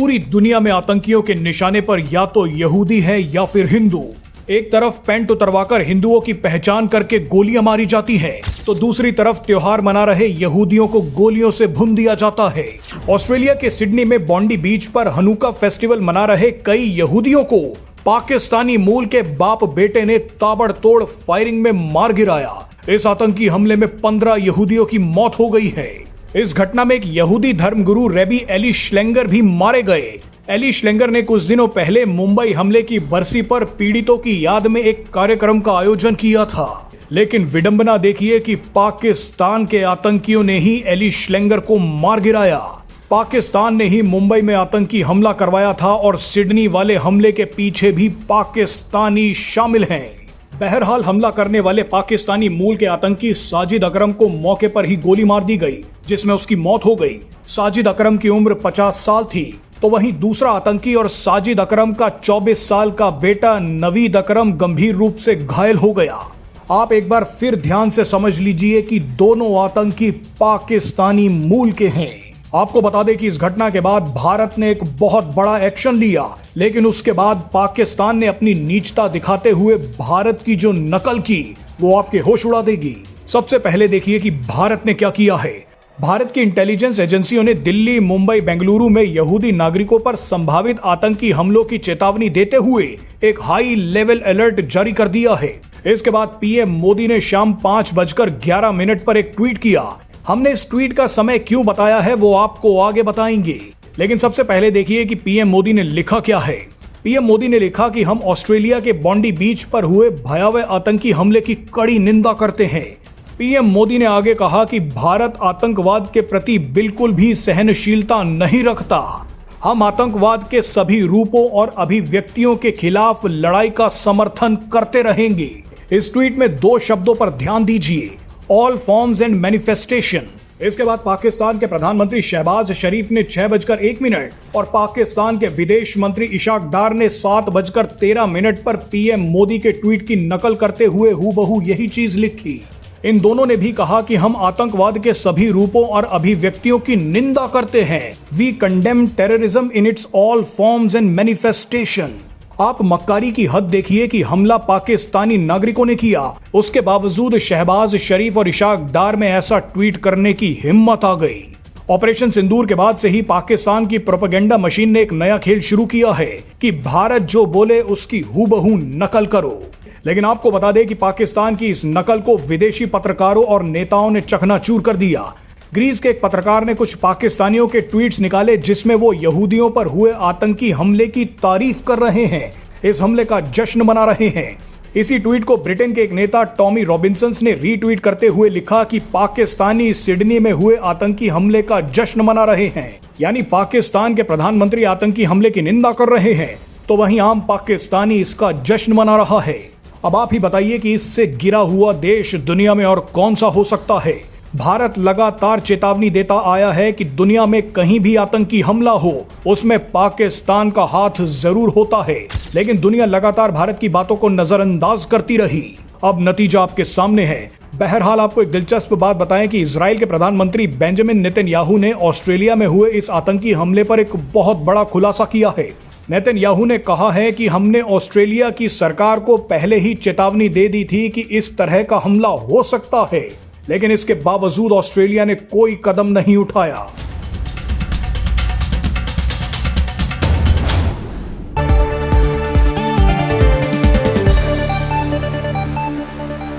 पूरी दुनिया में आतंकियों के निशाने पर या तो यहूदी है या फिर हिंदू। एक तरफ पेंट उतरवाकर हिंदुओं की पहचान करके गोलियां मारी जाती हैं, तो दूसरी तरफ त्योहार मना रहे यहूदियों को गोलियों से भून दिया जाता है। ऑस्ट्रेलिया के सिडनी में बॉन्डी बीच पर हनुका फेस्टिवल मना रहे कई यहूदियों को पाकिस्तानी मूल के बाप बेटे ने ताबड़तोड़ फायरिंग में मार गिराया। इस आतंकी हमले में 15 यहूदियों की मौत हो गई है। इस घटना में एक यहूदी धर्मगुरु रेबी एली श्लेंगर भी मारे गए। एली श्लेंगर ने कुछ दिनों पहले मुंबई हमले की बरसी पर पीड़ितों की याद में एक कार्यक्रम का आयोजन किया था, लेकिन विडंबना देखिए कि पाकिस्तान के आतंकियों ने ही एली श्लेंगर को मार गिराया। पाकिस्तान ने ही मुंबई में आतंकी हमला करवाया था और सिडनी वाले हमले के पीछे भी पाकिस्तानी शामिल हैं। बहरहाल हमला करने वाले पाकिस्तानी मूल के आतंकी साजिद अकरम को मौके पर ही गोली मार दी गई, जिसमें उसकी मौत हो गई। साजिद अकरम की उम्र 50 साल थी, तो वहीं दूसरा आतंकी और साजिद अकरम का 24 साल का बेटा नवीद अकरम गंभीर रूप से घायल हो गया। आप एक बार फिर ध्यान से समझ लीजिए कि दोनों आतंकी पाकिस्तानी मूल के हैं। आपको बता दें कि इस घटना के बाद भारत ने एक बहुत बड़ा एक्शन लिया, लेकिन उसके बाद पाकिस्तान ने अपनी नीचता दिखाते हुए भारत की जो नकल की वो आपके होश उड़ा देगी। सबसे पहले देखिए कि भारत ने क्या किया है। भारत की इंटेलिजेंस एजेंसियों ने दिल्ली, मुंबई, बेंगलुरु में यहूदी नागरिकों पर संभावित आतंकी हमलों की चेतावनी देते हुए एक हाई लेवल अलर्ट जारी कर दिया है। इसके बाद पीएम मोदी ने शाम 5:11 पर एक ट्वीट किया। हमने इस ट्वीट का समय क्यों बताया है वो आपको आगे बताएंगे, लेकिन सबसे पहले देखिए कि पीएम मोदी ने लिखा क्या है। पीएम मोदी ने लिखा कि हम ऑस्ट्रेलिया के बॉन्डी बीच पर हुए भयावह आतंकी हमले की कड़ी निंदा करते हैं। पीएम मोदी ने आगे कहा कि भारत आतंकवाद के प्रति बिल्कुल भी सहनशीलता नहीं रखता। हम आतंकवाद के सभी रूपों और अभिव्यक्तियों के खिलाफ लड़ाई का समर्थन करते रहेंगे। इस ट्वीट में 2 शब्दों पर ध्यान दीजिए, ऑल फॉर्म्स एंड मैनिफेस्टेशन। इसके बाद पाकिस्तान के प्रधानमंत्री शहबाज शरीफ ने 6:01 और पाकिस्तान के विदेश मंत्री इशाक डार ने 7:13 पर पीएम मोदी के ट्वीट की नकल करते हुए हूबहू यही चीज लिखी। इन दोनों ने भी कहा कि हम आतंकवाद के सभी रूपों और अभिव्यक्तियों की निंदा करते हैं। We condemn terrorism in its all forms and manifestation. आप मक्कारी की हद देखिए कि हमला पाकिस्तानी नागरिकों ने किया, उसके बावजूद शहबाज शरीफ और इशाक डार में ऐसा ट्वीट करने की हिम्मत आ गई। ऑपरेशन सिंदूर के बाद से ही पाकिस्तान की प्रोपेगेंडा मशीन ने एक नया खेल शुरू किया है कि भारत जो बोले उसकी हूबहू नकल करो। लेकिन आपको बता दें कि पाकिस्तान की इस नकल को विदेशी पत्रकारों और नेताओं ने चकनाचूर कर दिया। ग्रीस के एक पत्रकार ने कुछ पाकिस्तानियों के ट्वीट्स निकाले जिसमें वो यहूदियों पर हुए आतंकी हमले की तारीफ कर रहे हैं, इस हमले का जश्न मना रहे हैं। इसी ट्वीट को ब्रिटेन के एक नेता टॉमी रॉबिन्सन ने रीट्वीट करते हुए लिखा कि पाकिस्तानी सिडनी में हुए आतंकी हमले का जश्न मना रहे हैं। यानी पाकिस्तान के प्रधानमंत्री आतंकी हमले की निंदा कर रहे हैं, तो वहीं आम पाकिस्तानी इसका जश्न मना रहा है। अब आप ही बताइए कि इससे गिरा हुआ देश दुनिया में और कौन सा हो सकता है। भारत लगातार चेतावनी देता आया है कि दुनिया में कहीं भी आतंकी हमला हो उसमें पाकिस्तान का हाथ जरूर होता है, लेकिन दुनिया लगातार भारत की बातों को नजरअंदाज करती रही। अब नतीजा आपके सामने है। बहरहाल आपको एक दिलचस्प बात बताएं कि इजराइल के प्रधानमंत्री बेंजामिन नेतन्याहू ने ऑस्ट्रेलिया में हुए इस आतंकी हमले पर एक बहुत बड़ा खुलासा किया है। नेतन्याहू ने कहा है कि हमने ऑस्ट्रेलिया की सरकार को पहले ही चेतावनी दे दी थी कि इस तरह का हमला हो सकता है, लेकिन इसके बावजूद ऑस्ट्रेलिया ने कोई कदम नहीं उठाया।